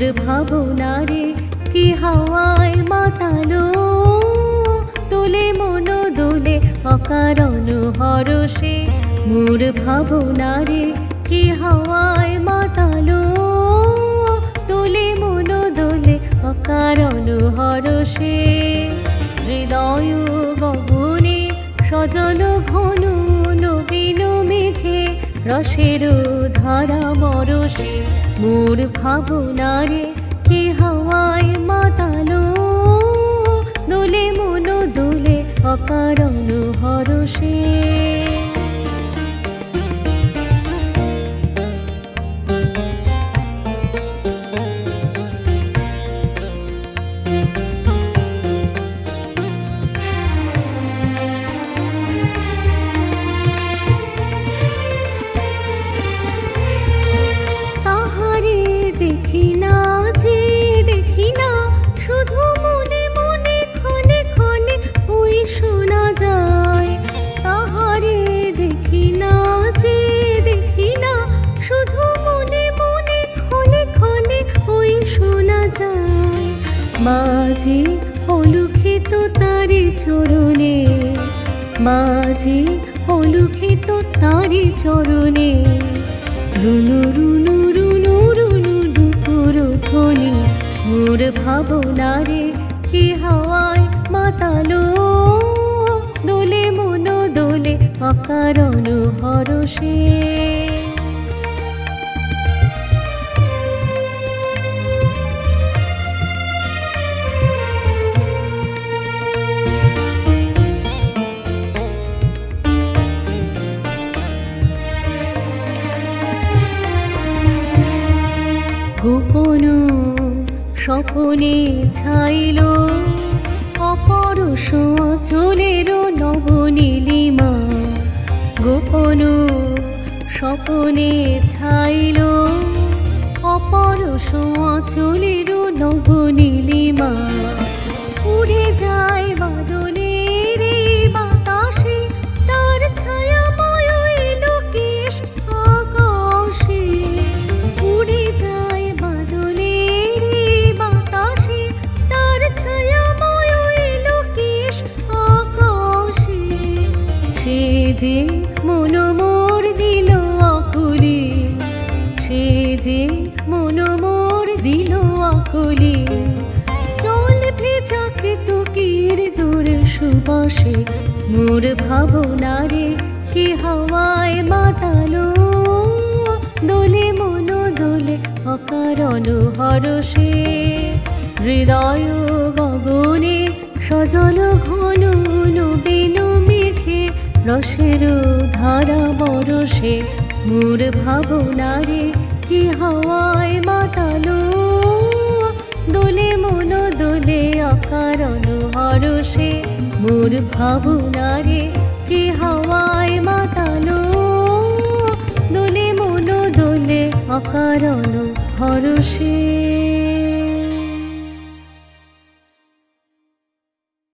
মোর ভাবনারে কি হাওয়ায় মাতালো তোলে মন দোলে অকারণ হরষে মোর ভাবনারে কি হাওয়ায় মাতালো তোলে মন দোলে অকারণ হরষে হৃদয় গগনে সজল ঘন নবীন মেঘে রসের ধারা বরষে মোর ভাবনারে কি হাওয়ায় মাতালো দোলে মন দোলে অকারণ হরষে দেখি না যে দেখি না শুধু মনে মনে ক্ষণে ক্ষণে ওই শোনা যায় তাহারে দেখি না যে দেখি না শুধু মনে মনে ক্ষণে ক্ষণে ওই শোনা যায় মাঝে অলুখিত তারি চরণে মাঝে অলুখিত তারি চরণে রুনু রুনু রুনু রুনু ধ্বনি মোর ভাবনারে কি হাওয়ায় মাতালো দোলে মন দোলে অকারণ হরষে গোপন স্বপনে ছাইল অপরশ চলের নবনীলিমা গোপন স্বপনে ছাইল অপরশ চলের নবনীলিমা উড়ে যায় বাদলের বাতাসে তার ছায়াময় লোকেশ আকাশে উড়ে যায় বাদলের বাতাসে তার ছায়াময় লোকেশ আকাশে সে যে মন মোর দিল আকুলি সে যে মন মোর দিল আকুলি চল ভেজাক তুকির দূর সুবাসে মোর ভাবনারে কি হাওয়ায় মাতালো দোলে মন দোলে অকারণ হরষে হৃদয় গগনে সজল ঘন নবীন মেঘে রসের ধারা বরষে মোর ভাবনারে কি হাওয়ায় মাতালো দোলে মন দোলে অকারণ হরষে মোর ভাবনারে কি হাওয়ায় মাতালো দোলে মন দোলে অকারণ হরষে।